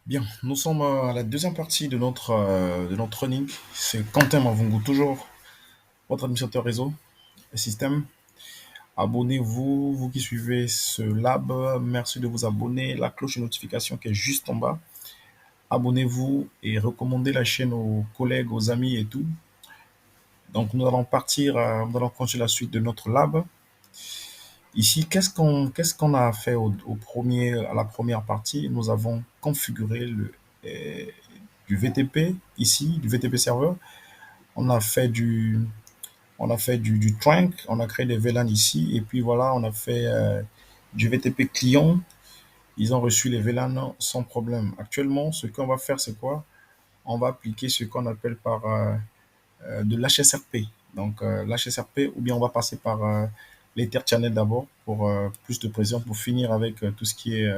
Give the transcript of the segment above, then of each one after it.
Bien, nous sommes à la deuxième partie de notre running. C'est Quentin Mavungu, toujours votre administrateur réseau et système. Abonnez-vous, vous qui suivez ce lab, merci de vous abonner. La cloche de notification qui est juste en bas. Abonnez-vous et recommandez la chaîne aux collègues, aux amis et tout. Donc nous allons continuer la suite de notre lab. Ici, qu'est-ce qu'on a fait à la première partie? Nous avons configuré euh, du VTP ici, du VTP serveur. On a fait du trunk, on a créé des VLAN ici, et puis voilà, on a fait du VTP client. Ils ont reçu les VLAN sans problème. Actuellement, ce qu'on va faire, c'est quoi? On va appliquer ce qu'on appelle par de l'HSRP. Donc, l'HSRP, ou bien on va passer par l'Ether Channel d'abord pour plus de précision, pour finir avec tout ce qui est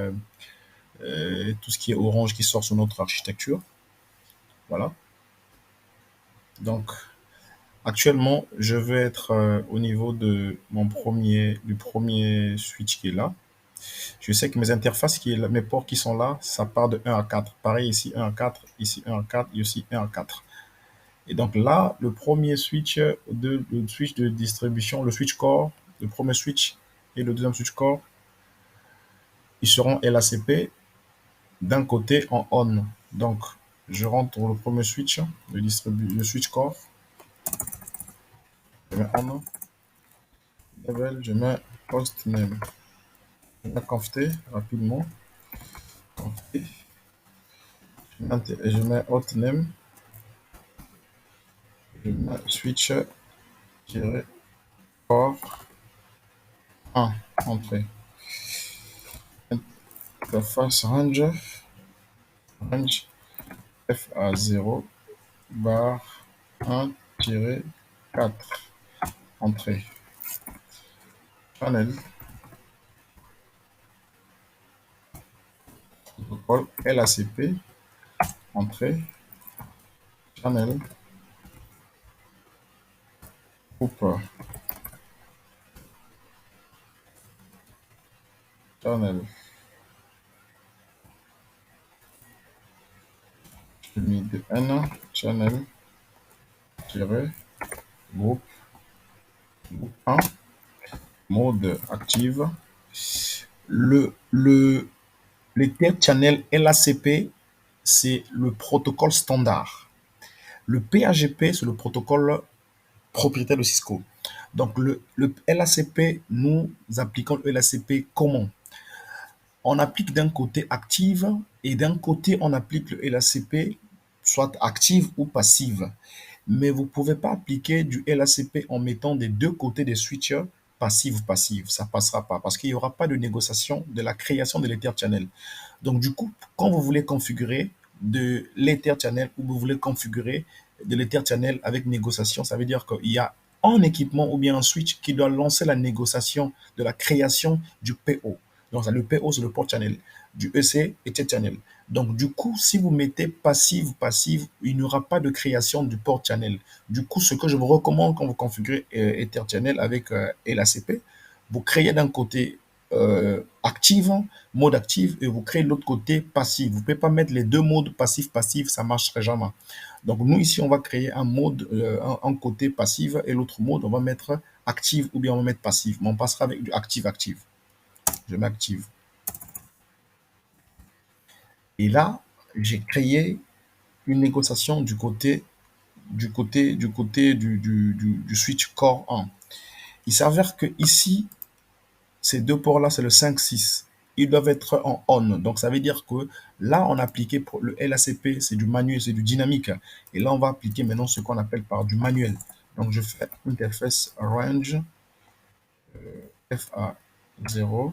Orange qui sort sur notre architecture. Voilà. Donc, actuellement, je vais être au niveau de du premier switch qui est là. Je sais que mes interfaces, mes ports qui sont là, ça part de 1 à 4. Pareil ici, 1 à 4, ici 1 à 4, et aussi 1 à 4. Et donc là, le switch de distribution, le switch core, le premier switch et le deuxième switch core, ils seront LACP d'un côté en on. Donc, je rentre le premier switch, le switch core, je mets on, level, je mets hostname. Je mets conft rapidement, conft, je mets hostname, je mets switch-core 1, entrée. Interface range FA0 bar 1-4, entrée. Channel, protocole LACP, entrée. Channel, groupe, channel. Je mets de N, channel, groupe, groupe 1, mode active. Le, le, l'Ether Channel LACP, c'est le protocole standard. Le PAGP, c'est le protocole propriétaire de Cisco. Donc, le LACP, nous appliquons le LACP comment? On applique d'un côté active et d'un côté, on applique le LACP, soit active ou passive. Mais vous ne pouvez pas appliquer du LACP en mettant des deux côtés des switches passive ou passive. Ça ne passera pas parce qu'il n'y aura pas de négociation de la création de l'Ether Channel. Donc, du coup, quand vous voulez configurer de l'Ether Channel ou vous voulez configurer de l'Ether Channel avec négociation, ça veut dire qu'il y a un équipement ou bien un switch qui doit lancer la négociation de la création du PO. Donc, le PO, c'est le port channel, du EC, Ether Channel. Donc, du coup, si vous mettez passive, il n'y aura pas de création du port channel. Du coup, ce que je vous recommande quand vous configurez Ether Channel avec LACP, vous créez d'un côté active, mode active, et vous créez l'autre côté passif. Vous ne pouvez pas mettre les deux modes passif, ça ne marcherait jamais. Donc, nous, ici, on va créer un mode, un côté passif, et l'autre mode, on va mettre active ou bien on va mettre passif. Mais on passera avec du active. Je mets active. Et là, j'ai créé une négociation du switch core 1. Il s'avère que ici, ces deux ports-là, c'est le 5-6. Ils doivent être en on. Donc, ça veut dire que là, on a appliqué pour le LACP, c'est du manuel, c'est du dynamique. Et là, on va appliquer maintenant ce qu'on appelle par du manuel. Donc, je fais interface range FA0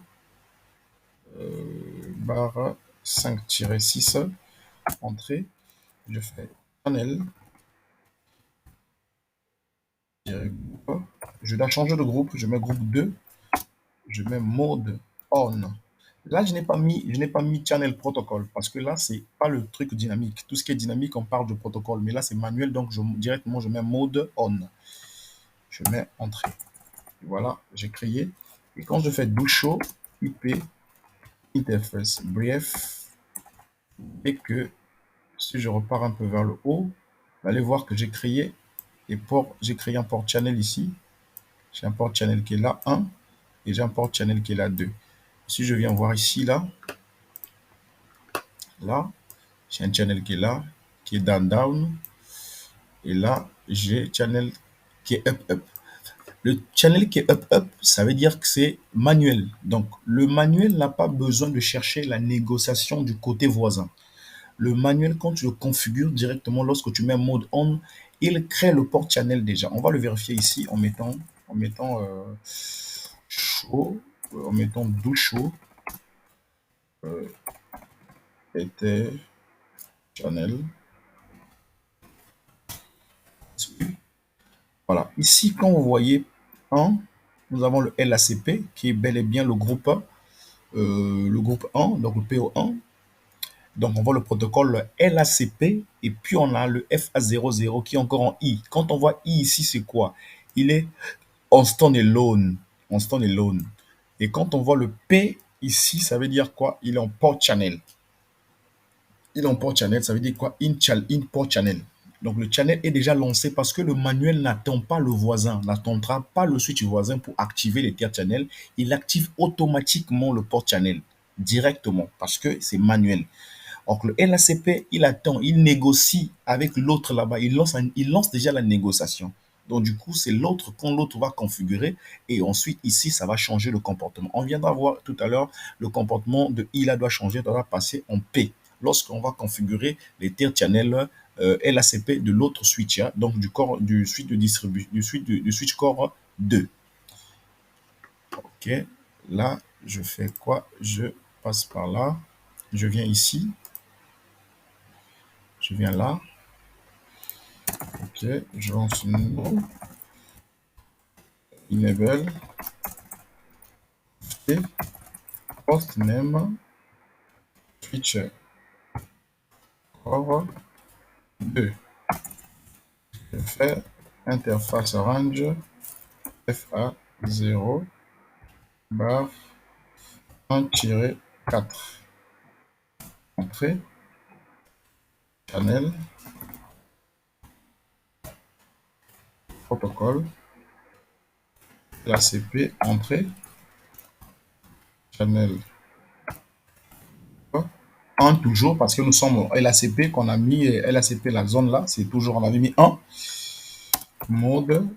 barre 5-6, entrée. Je fais channel. Je dois changer de groupe. Je mets groupe 2. Je mets mode on. Là, je n'ai pas mis channel protocol parce que là, c'est pas le truc dynamique. Tout ce qui est dynamique, on parle de protocole. Mais là, c'est manuel, donc directement, je mets mode on. Je mets entrée. Voilà, j'ai créé. Et quand je fais do show IP interface brief et que si je repars un peu vers le haut, vous allez voir que j'ai créé des ports, j'ai créé un port channel ici. J'ai un port channel qui est là, 1, et j'ai un port channel qui est là, 2. Si je viens voir ici, là, j'ai un channel qui est là, qui est down, down, et là, j'ai channel qui est up, up. Le channel qui est up, up, ça veut dire que c'est manuel. Donc, le manuel n'a pas besoin de chercher la négociation du côté voisin. Le manuel, quand tu le configures directement, lorsque tu mets mode on, il crée le port channel déjà. On va le vérifier ici en mettant chaud, en mettant doux chaud, était channel. Voilà. Ici, quand vous voyez 1, nous avons le LACP qui est bel et bien le groupe 1, donc le PO1. Donc, on voit le protocole LACP et puis on a le FA00 qui est encore en I. Quand on voit I ici, c'est quoi? Il est on standalone. On standalone. Et quand on voit le P ici, ça veut dire quoi? Il est en port channel. Il est en port channel, ça veut dire quoi? In port channel. Donc le channel est déjà lancé parce que le manuel n'attend pas le voisin, n'attendra pas le switch voisin pour activer les tiers channels. Il active automatiquement le port channel directement parce que c'est manuel. Donc le LACP, il attend, il négocie avec l'autre là-bas, il lance déjà la négociation. Donc du coup, c'est l'autre quand l'autre va configurer et ensuite ici, ça va changer le comportement. On viendra voir tout à l'heure, le comportement de I là doit changer, doit passer en P lorsqu'on va configurer les tiers channels LACP de l'autre switch, hein, donc du switch de distribution, du switch core 2. Ok, là, je fais quoi? Je passe par là, je viens ici, je viens là. Ok, je lance une enable et post name switch core 2. Je fais interface range FA0 bar 1-4. Entrée, channel, protocole, l'ACP, entrée, channel, un toujours parce que nous sommes au LACP qu'on a mis, LACP, la zone là, c'est toujours, on avait mis 1. Mode,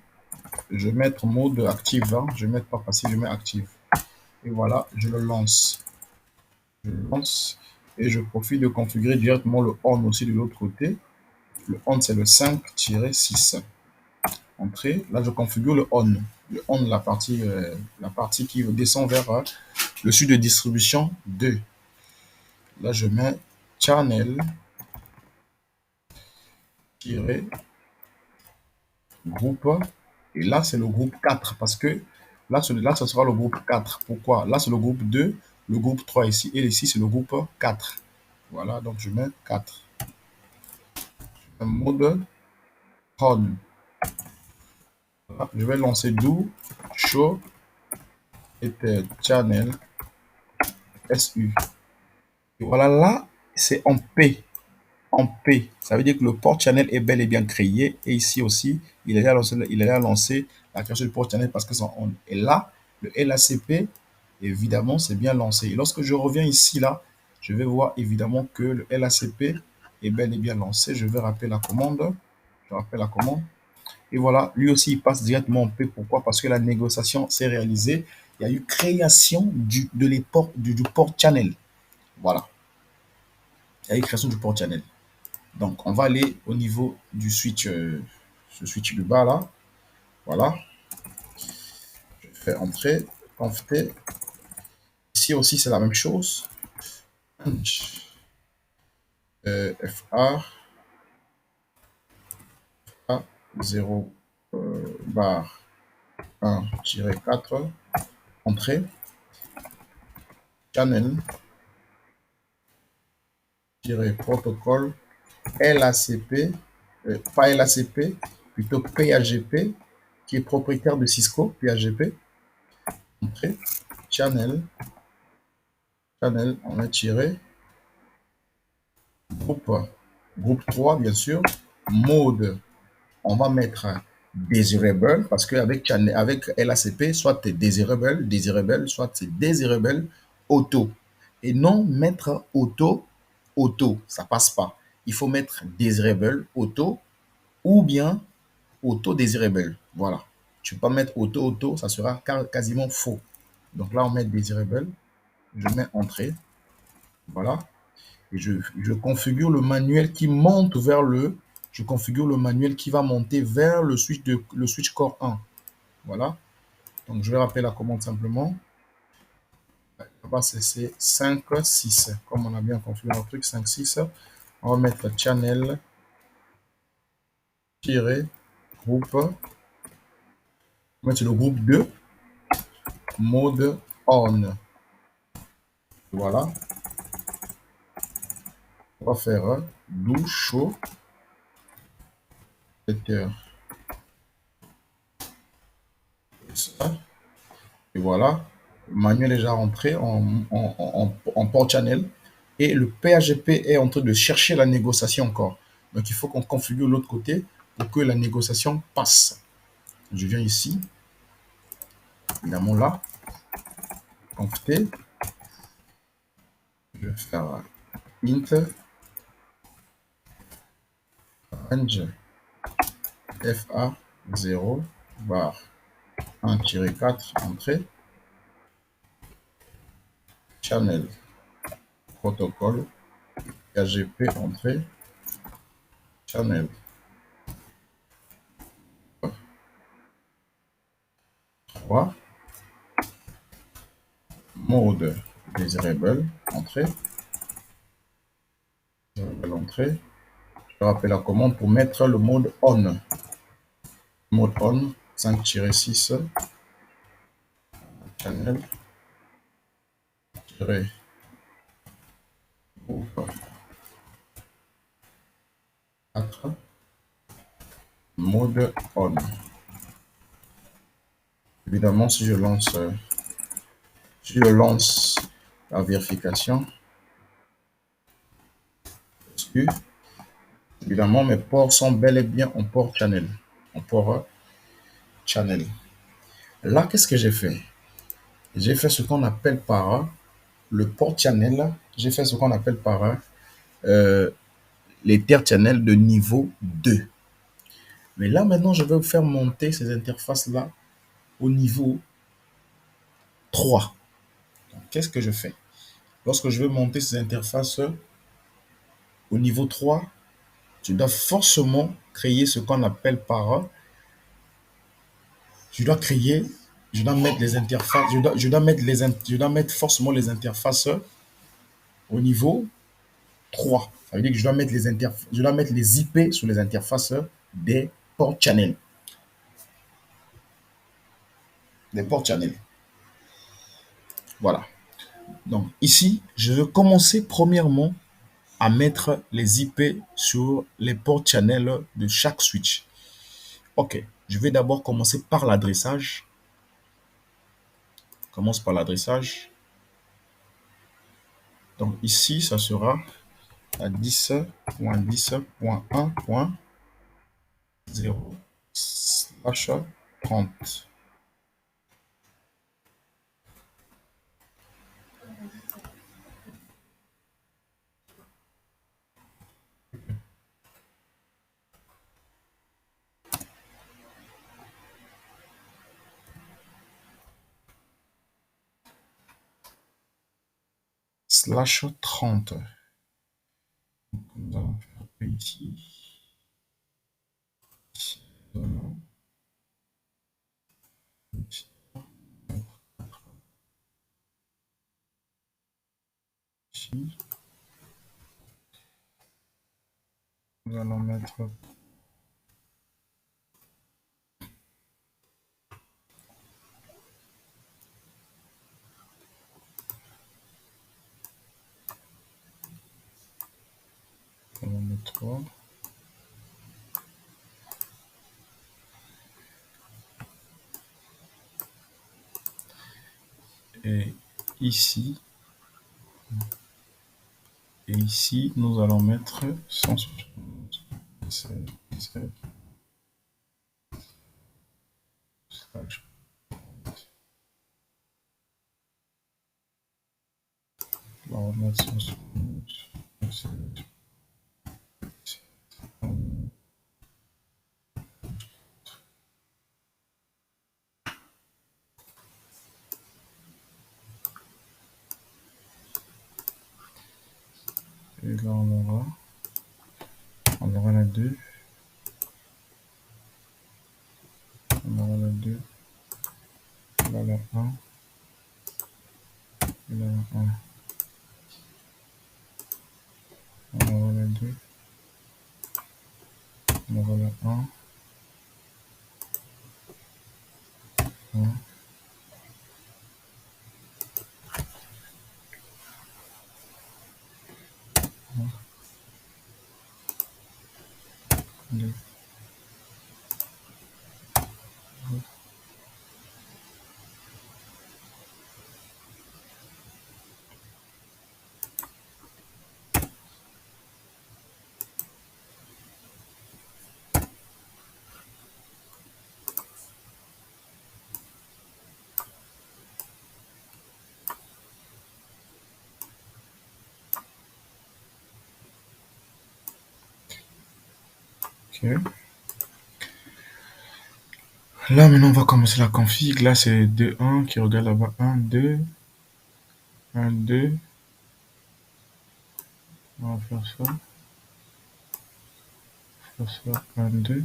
je vais mettre mode active, hein. Je vais mettre pas passif, je mets active. Et voilà, je le lance. Je le lance et je profite de configurer directement le on aussi de l'autre côté. Le on, c'est le 5-6. Entrée, là je configure le on. Le on, la partie qui descend vers le sud de distribution 2. Là je mets channel groupe et là c'est le groupe 4 parce que là ce sera le groupe 4. Pourquoi? Là c'est le groupe 2, le groupe 3 ici et ici c'est le groupe 4. Voilà, donc je mets 4. Un mode on. Voilà, je vais lancer do show était channel SU. Et voilà, là c'est en P. En P, ça veut dire que le port channel est bel et bien créé. Et ici aussi, il a lancé la création du port channel parce que c'est on. Et là, le LACP, évidemment, c'est bien lancé. Et lorsque je reviens ici, là, je vais voir évidemment que le LACP est bel et bien lancé. Je vais rappeler la commande. Je rappelle la commande. Et voilà, lui aussi, il passe directement en P. Pourquoi? Parce que la négociation s'est réalisée. Il y a eu création du port channel. Voilà. Il y a eu création du port channel. Donc, on va aller au niveau du switch, ce switch du bas là. Voilà. Je fais entrer, conf t. Ici aussi, c'est la même chose. FA, A0 bar 1-4. Entrée. Channel. Protocole. LACP. Pas LACP, plutôt PAGP, qui est propriétaire de Cisco, PAGP. Entrée. Channel, on a tiré groupe 3, bien sûr. Mode, on va mettre desirable parce qu'avec avec LACP, soit c'est desirable, soit c'est desirable auto. Et non mettre auto, ça passe pas. Il faut mettre desirable auto ou bien auto desirable. Voilà. Tu peux pas mettre auto, ça sera quasiment faux. Donc là, on met desirable. Je mets entrée. Voilà. Et je configure le manuel qui monte vers le. Je configure le manuel qui va monter vers le switch core 1. Voilà. Donc je vais rappeler la commande simplement. Là-bas, c'est 5, 6. Comme on a bien configuré le truc, 5, 6. On va mettre channel groupe. On va mettre le groupe 2. Mode on. Voilà. On va faire doux, chaud, et voilà. Le manuel est déjà rentré en port channel. Et le PHP est en train de chercher la négociation encore. Donc, il faut qu'on configure l'autre côté pour que la négociation passe. Je viens ici, évidemment là, conft. Je vais faire int range fa0 var 1-4 entrée channel protocole PHP entrée channel 3 mode desirable entrée l'entrée. Je rappelle la commande pour mettre le mode on. Mode on 5-6 channel groupe 4 mode on. Évidemment, si je lance la vérification, évidemment, mes ports sont bel et bien en port channel. En port channel. Là, qu'est-ce que j'ai fait? J'ai fait ce qu'on appelle par le port channel. J'ai fait ce qu'on appelle par l'Ether channel de niveau 2. Mais là, maintenant, je vais vous faire monter ces interfaces-là au niveau 3. Qu'est-ce que je fais? Lorsque je veux monter ces interfaces au niveau 3, tu dois forcément créer ce qu'on appelle par... Je dois créer, je dois mettre les interfaces, je dois mettre forcément les interfaces au niveau 3. Ça veut dire que je dois mettre les IP sur les interfaces des ports channel. Des ports channel. Voilà. Donc ici, je vais commencer premièrement à mettre les IP sur les ports channel de chaque switch. Ok, je vais d'abord commencer par l'adressage. Commence par l'adressage. Donc ici, ça sera à 10.10.1.0/30. /30. Nous allons faire ici. Ici. Nous allons mettre le 3. Et ici, Et ici, nous allons mettre 177. On va mettre 177. Et là, on aura la 2. On aura la 2. Là, la 1. Et là, la 1. On aura la 2. On aura la 1. 1. 2. Ok. Là, maintenant, on va commencer la config. Là, c'est 2, 1 qui regarde là-bas. 1, 2. 1, 2. On va faire ça. Faire ça. 1, 2.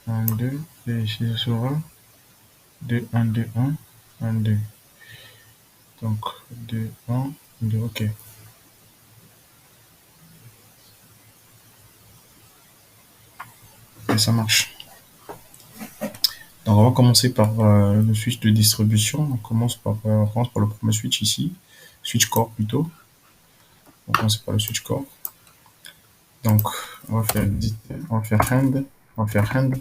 1, 2. Et ici, ce sera 2, 1, 2, 1. 1, 2. Donc, 2, 1, 2. Ok. Et ça marche. Donc, on va commencer par le switch de distribution. On commence par le premier switch ici. Switch core plutôt. On va commencer par le switch core. Donc, on va faire on va faire hand. On va faire hand.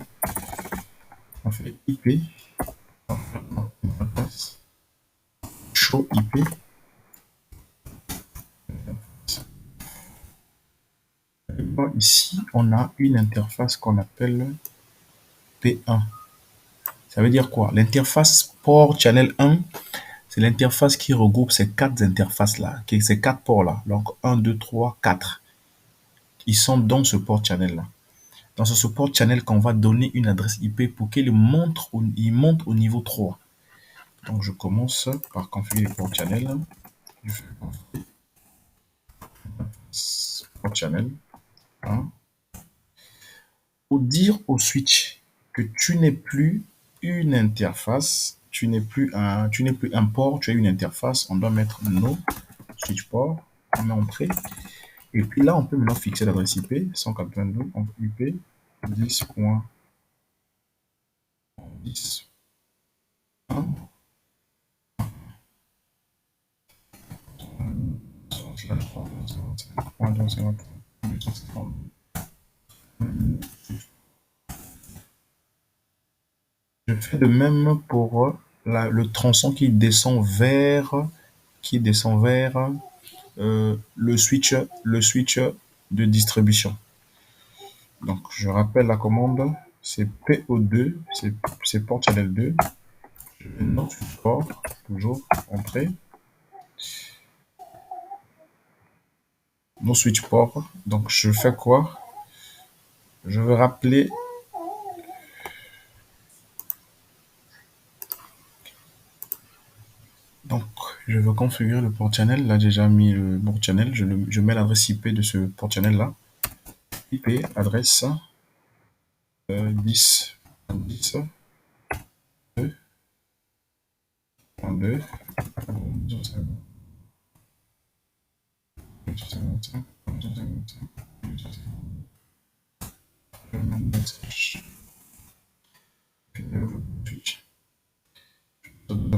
On fait IP. On va faire interface. Show IP. Ici, on a une interface qu'on appelle P1. Ça veut dire quoi? L'interface port channel 1, c'est l'interface qui regroupe ces quatre interfaces-là, ces quatre ports-là. Donc 1, 2, 3, 4. Ils sont dans ce port channel-là. Dans ce support channel qu'on va donner une adresse IP pour qu'il monte au niveau 3. Donc je commence par configurer le port channel. Je fais port channel 1. Pour dire au switch que tu n'es plus une interface, tu n'es plus un port, tu as une interface, on doit mettre no switch port, on met entrée. Et puis là, on peut maintenant fixer l'adresse IP 192 IP 10.10.1. Je fais de même pour le tronçon qui descend vers le switch de distribution. Donc, je rappelle la commande, c'est PO2, c'est port channel 2. Je mets non switch port, toujours, entrée. Non switch port. Donc, je fais quoi? Je veux rappeler. Donc, je veux configurer le port channel. Là, j'ai déjà mis le port channel. Je mets l'adresse IP de ce port channel là. IP, adresse 10, 10, 2, 2,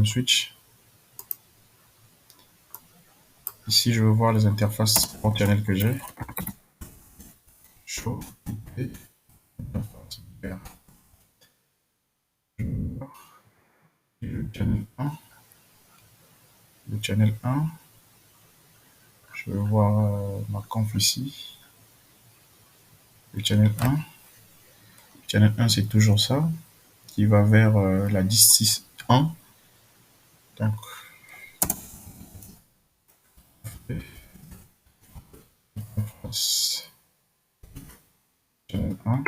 switch. Ici, je veux voir les interfaces port channel que j'ai. Show IP, interface vert. Et le channel 1. Le channel 1. Je vais voir ma conf ici. Le channel 1. Le channel 1, c'est toujours ça, qui va vers la 10.6.1. Donc, channel 1.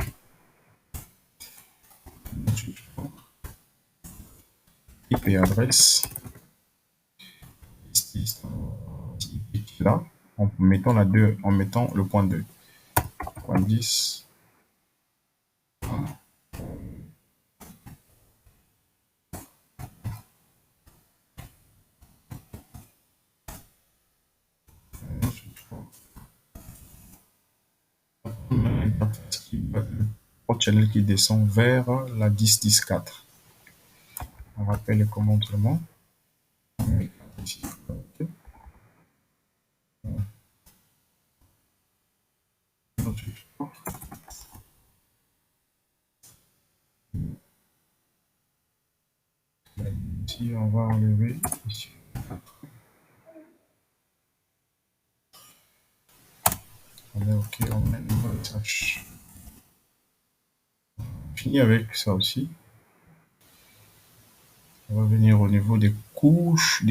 IP adresse. Là, en mettant la 2, en mettant le point 2. Point 10. Le port channel qui descend vers la 10.10.4. On rappelle les commandements. Ici, on va enlever ici. On est OK, on met le message. Fini avec ça aussi. On va venir au niveau des couches,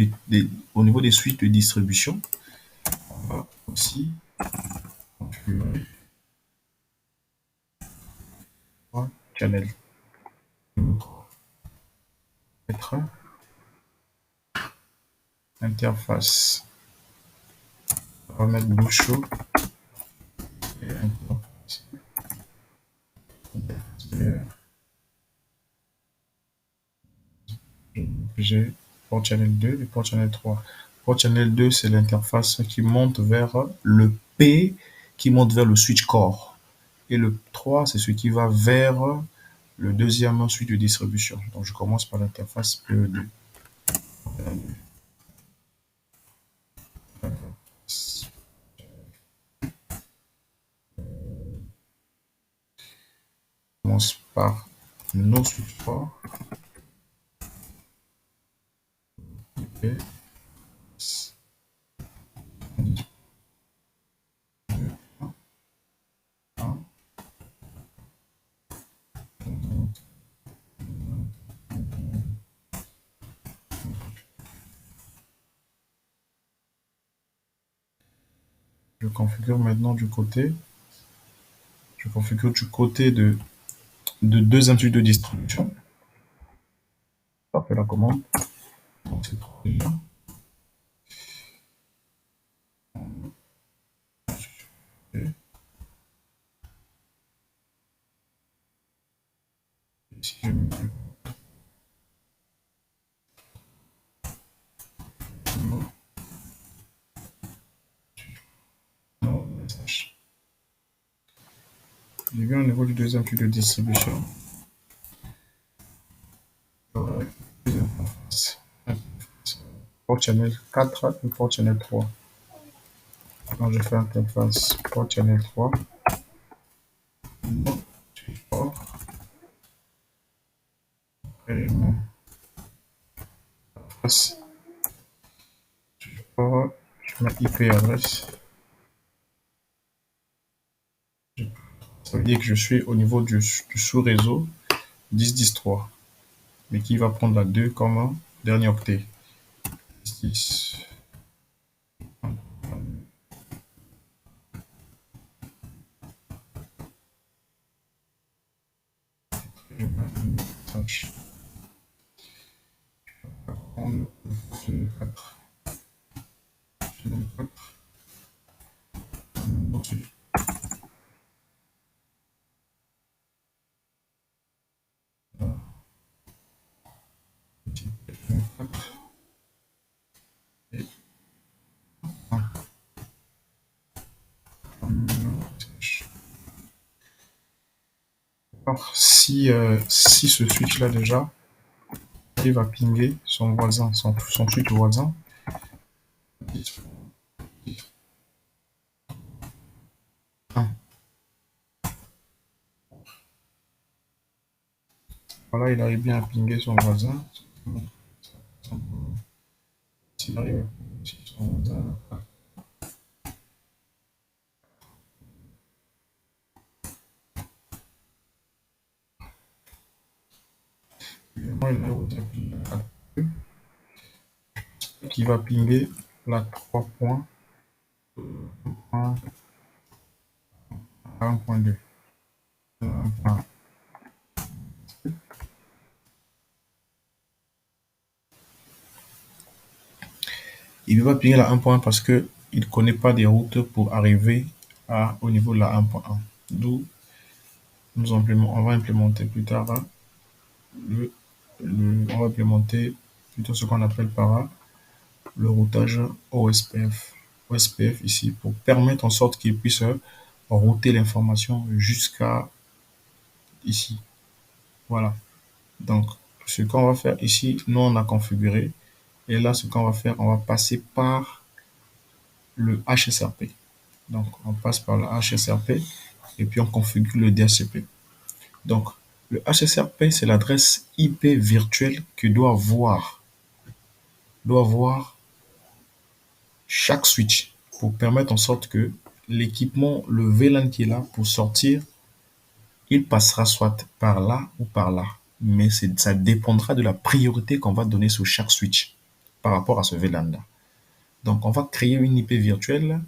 au niveau des suites de distribution. On va aussi configurer channel. Mettre interface. On va mettre Bluetooth et interface. J'ai port channel 2 et port channel 3. Port channel 2, c'est l'interface qui monte vers le P, qui monte vers le switch core. Et le 3, c'est ce qui va vers le deuxième suite de distribution. Donc, je commence par l'interface PE2. Je commence par nos switch core. IP. Je configure maintenant du côté. Je configure du côté de deuxième suite de distribution. Je fais la commande. Donc, c'est trop bien. Ici, je mets message. J'ai vu au niveau du deuxième suite de distribution. Port channel 4 et port channel 3. Quand je fais interface port channel 3, port, élément, interface, port, je mets IP adresse. Ça veut dire que je suis au niveau du sous-réseau 10.10.3, mais qui va prendre la 2 comme dernier octet. 10. Si ce switch là déjà il va pinguer son voisin, son switch voisin, voilà, il arrive bien à pinguer son voisin. S'il arrive à pinguer son voisin, qui va pinguer la 3 points à 1.2. Il ne va pas pinguer la 1.1 parce qu'il ne connaît pas des routes pour arriver au niveau de la 1.1. D'où on va implémenter plus tard on va implémenter plutôt ce qu'on appelle par le routage OSPF. OSPF ici pour permettre en sorte qu'il puisse router l'information jusqu'à ici. Voilà. Donc, ce qu'on va faire ici, nous on a configuré. Et là, ce qu'on va faire, on va passer par le HSRP. Donc, on passe par le HSRP et puis on configure le DHCP. Donc, le HSRP, c'est l'adresse IP virtuelle que doit voir chaque switch pour permettre en sorte que l'équipement, le VLAN qui est là pour sortir, il passera soit par là ou par là. Mais ça dépendra de la priorité qu'on va donner sur chaque switch par rapport à ce VLAN-là. Donc, on va créer une IP virtuelle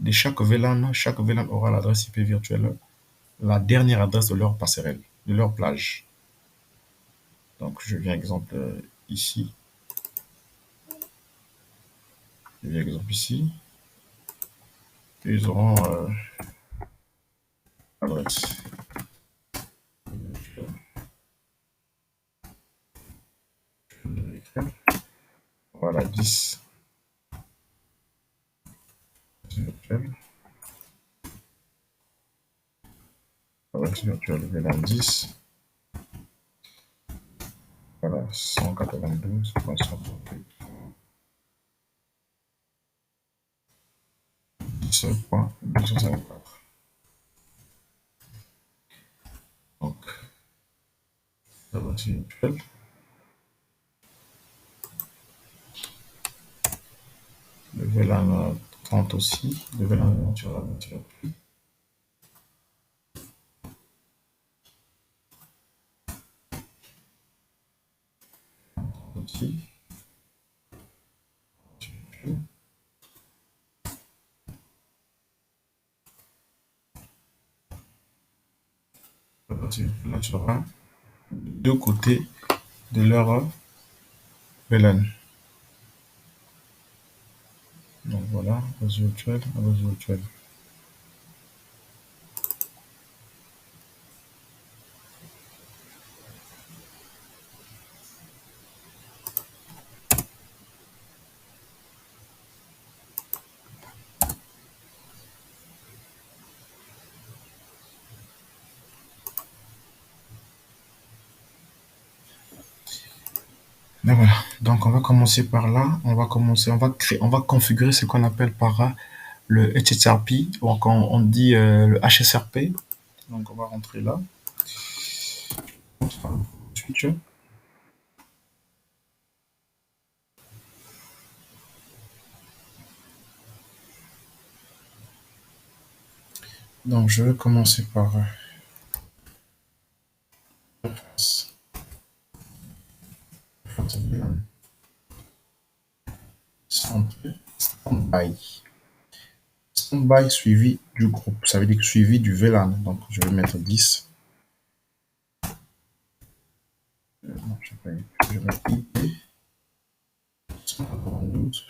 de chaque VLAN. Chaque VLAN aura l'adresse IP virtuelle, la dernière adresse de leur passerelle, de leur plage. Donc, je viens exemple ici. Je viens exemple ici. Ils auront l'adresse. Voilà, 10. Virtuelle. Adresse virtuelle VLAN 10. Voilà, 192.138. 10.254. Donc, l'adresse virtuelle. Le VLAN 30 aussi. Le VLAN sur la voiture. Aussi. La voiture sera deux côtés de leur VLAN. Donc voilà, adresse virtuelle, adresse virtuelle. Mais voilà, donc on va commencer par là. On va configurer ce qu'on appelle par le HSRP, ou quand on dit le HSRP. Donc on va rentrer là. Switch. Donc je vais commencer par standby. Standby suivi du groupe, ça veut dire suivi du VLAN. Donc je vais mettre 10. Non, je vais mettre IP 192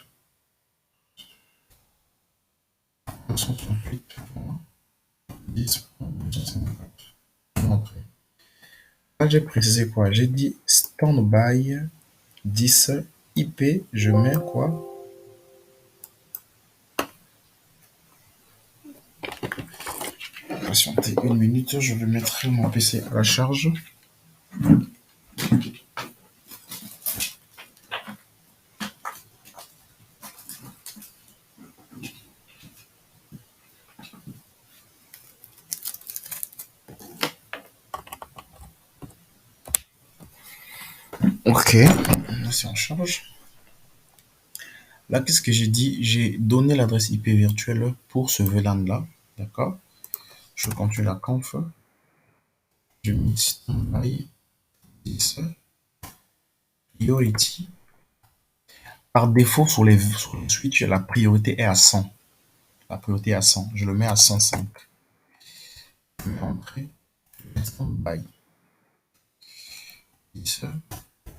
168 10. Là, j'ai précisé quoi? J'ai dit standby 10 IP, je mets quoi? Patientez une minute, je vais mettre mon PC à la charge. Ok, là c'est en charge. Là, qu'est-ce que j'ai dit? J'ai donné l'adresse IP virtuelle pour ce VLAN là, d'accord? Je continue la conf. Je mets standby 10 priority Par défaut, sur les switches, la priorité est à 100. La priorité est à 100. Je le mets à 105. Je vais rentrer. Je mets stand-by. Ici,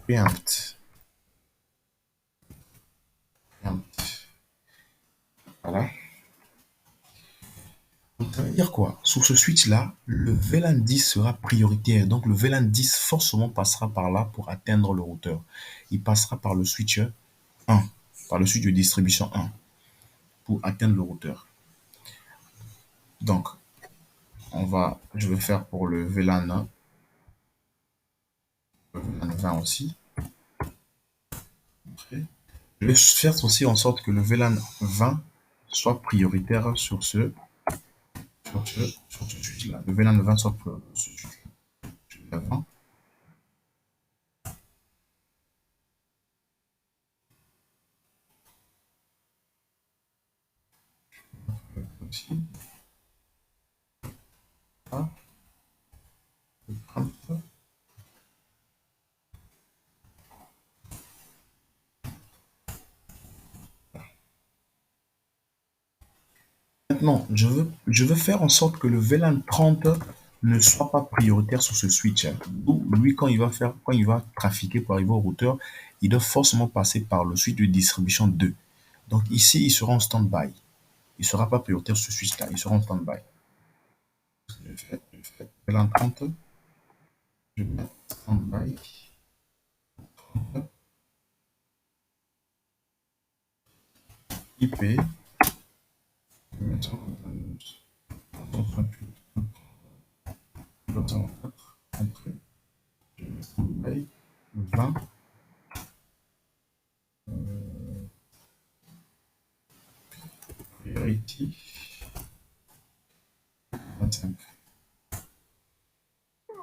preempt. Preempt. Voilà. Donc, ça veut dire quoi? Sur ce switch-là, le VLAN 10 sera prioritaire. Donc, le VLAN 10 forcément passera par là pour atteindre le routeur. Il passera par le switch 1, par le switch de distribution 1 pour atteindre le routeur. Donc, je vais faire pour le VLAN 20 aussi. Je vais faire aussi en sorte que le VLAN 20 soit prioritaire sur ce switch-là. Le VLAN 20 soit prioritaire sur ce switch-là. Aussi. Ah, maintenant, je veux faire en sorte que le VLAN 30 ne soit pas prioritaire sur ce switch. Lui, quand il va trafiquer pour arriver au routeur, il doit forcément passer par le switch de distribution 2. Donc ici, il sera en stand-by. Il ne sera pas prioritaire sur ce switch-là. Il sera en stand-by. Je fais VLAN 30. Je mets stand-by. IP. Je mets 128. Entrée. Je mets stand-by. 20. Priority. 25.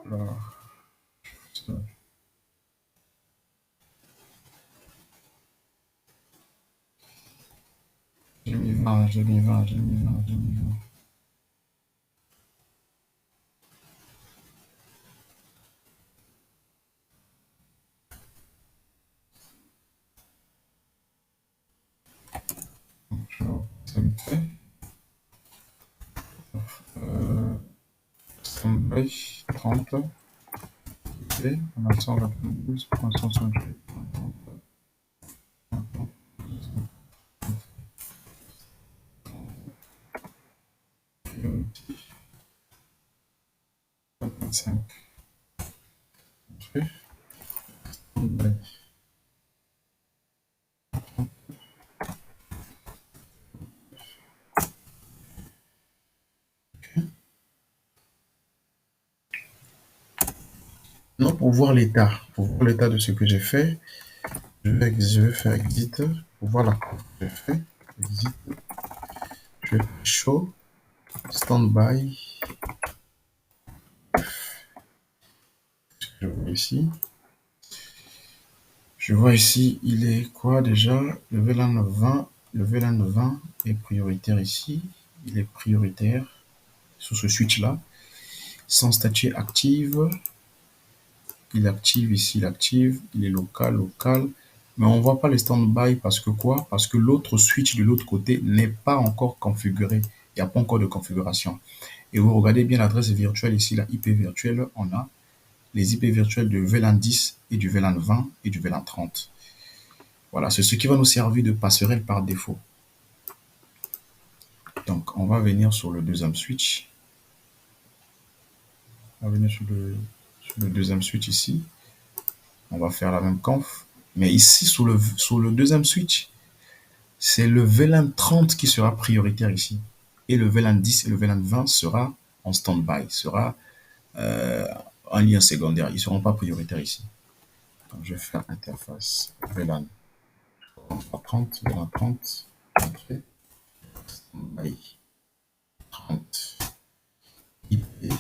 Alors, j'ai mis 20, j'ai mis 20, j'ai mis 20, j'ai mis 20. Ça me fait stand-by 30. Et on attend la plus pour 168. Priority 25. Stand-by. Non, pour voir l'état de ce que j'ai fait, je vais faire exit pour voir la courbe que j'ai fait. Exit, je vais faire show, standby. Je vois ici. Je vois ici, il est quoi déjà? Le VLAN 20. Le VLAN 20 est prioritaire ici. Il est prioritaire sur ce switch-là. Sans statut active. Il active ici, il active. Il est local, local. Mais on ne voit pas les stand-by parce que quoi? Parce que l'autre switch de l'autre côté n'est pas encore configuré. Il n'y a pas encore de configuration. Et vous regardez bien l'adresse virtuelle ici, la IP virtuelle, on a les IP virtuelles du VLAN 10 et du VLAN 20 et du VLAN 30. Voilà, c'est ce qui va nous servir de passerelle par défaut. Donc, on va venir sur le deuxième switch. On va venir sur le deuxième switch ici. On va faire la même conf. Mais ici, sur le deuxième switch, c'est le VLAN 30 qui sera prioritaire ici. Et le VLAN 10 et le VLAN 20 sera en stand-by, sera en lien secondaire. Ils ne seront pas prioritaires ici. Donc, je vais faire interface VLAN 30, VLAN 30, entrée, stand-by 30, IP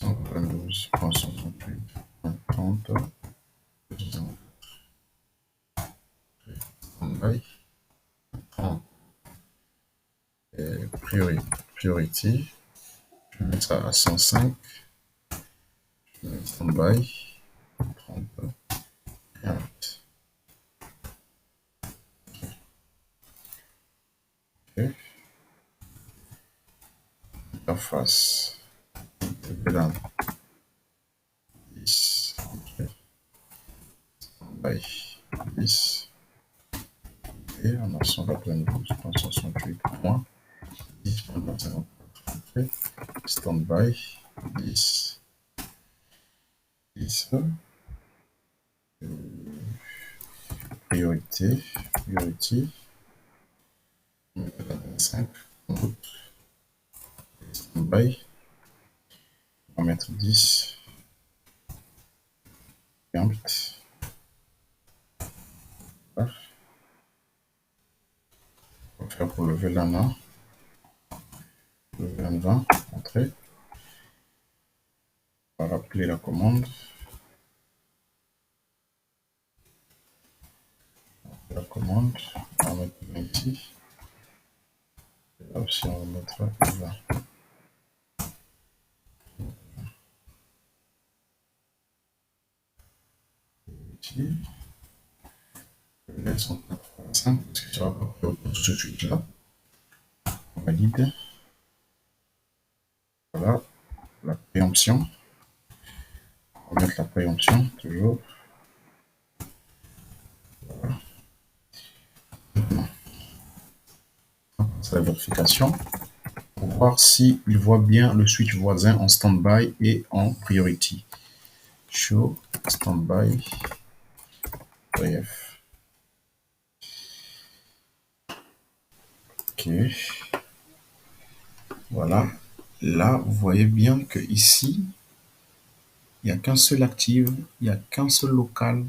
192.168.30, stand-by 30. Priority, je vais mettre ça à 105, je vais mettre stand-by 30, 40. interface VLAN 10 by 10 et on a 192.168.10.50 standby 10 10 priorité 5 standby on va mettre 10 gambit. On va faire pour le VLAN 1, le VLAN 20, entrée. On va rappeler la commande. La commande, on va mettre 20 ici. Et là aussi, on va mettre 20. Ici. Je laisse en 5 parce que ça va pas pour tout ce suite là. On valide. Voilà la préemption. On va mettre la préemption toujours. Voilà. C'est la vérification pour voir s'il voit bien le switch voisin en standby et en priority. Show standby bref. Ok. Voilà. Là, vous voyez bien que ici, il n'y a qu'un seul active, il n'y a qu'un seul local.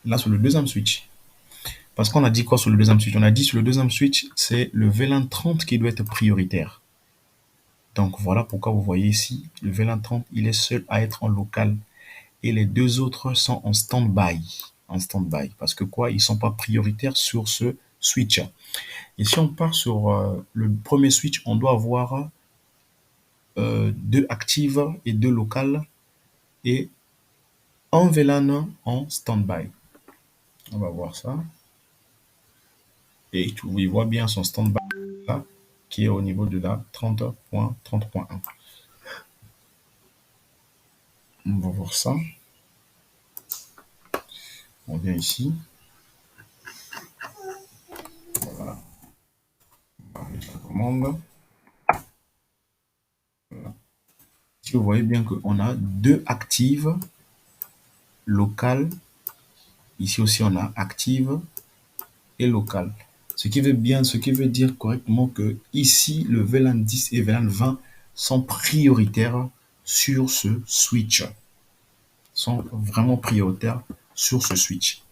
Là, sur le deuxième switch. Parce qu'on a dit quoi sur le deuxième switch? On a dit sur le deuxième switch, c'est le VLAN 30 qui doit être prioritaire. Donc voilà pourquoi vous voyez ici, le VLAN 30, il est seul à être en local. Et les deux autres sont en stand-by. En stand-by. Parce que quoi? Ils ne sont pas prioritaires sur ce switch. Et si on part sur le premier switch, on doit avoir deux actives et deux locales et un VLAN en stand-by. On va voir ça. Et il voit bien son stand-by là, qui est au niveau de la 30.30.1. On va voir ça. On vient ici. Voilà. On va mettre la commande. Voilà. Si vous voyez bien qu'on a deux actives locales. Ici aussi, on a active et locale. Ce qui veut dire correctement que ici, le VLAN 10 et VLAN 20 sont prioritaires sur ce switch. Sont vraiment prioritaires sur ce switch.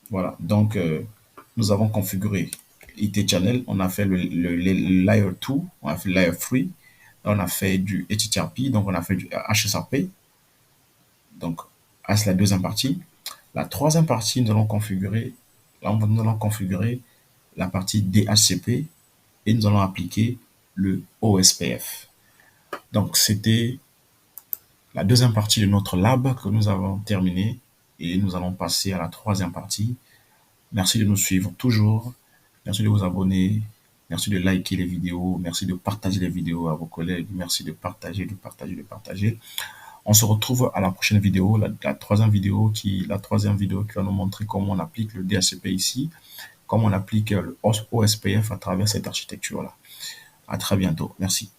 Voilà, donc nous avons configuré IT channel, on a fait le layer 2, on a fait le layer 3, on a fait du HTTP, donc on a fait du HSRP. Donc, c'est la deuxième partie. La troisième partie, nous allons configurer la partie DHCP et nous allons appliquer le OSPF. Donc, c'était la deuxième partie de notre lab que nous avons terminé et nous allons passer à la troisième partie. Merci de nous suivre toujours. Merci de vous abonner. Merci de liker les vidéos. Merci de partager les vidéos à vos collègues. Merci de partager, de partager, de partager. On se retrouve à la prochaine vidéo, la troisième vidéo qui va nous montrer comment on applique le DHCP ici, comment on applique le OSPF à travers cette architecture-là. À très bientôt. Merci.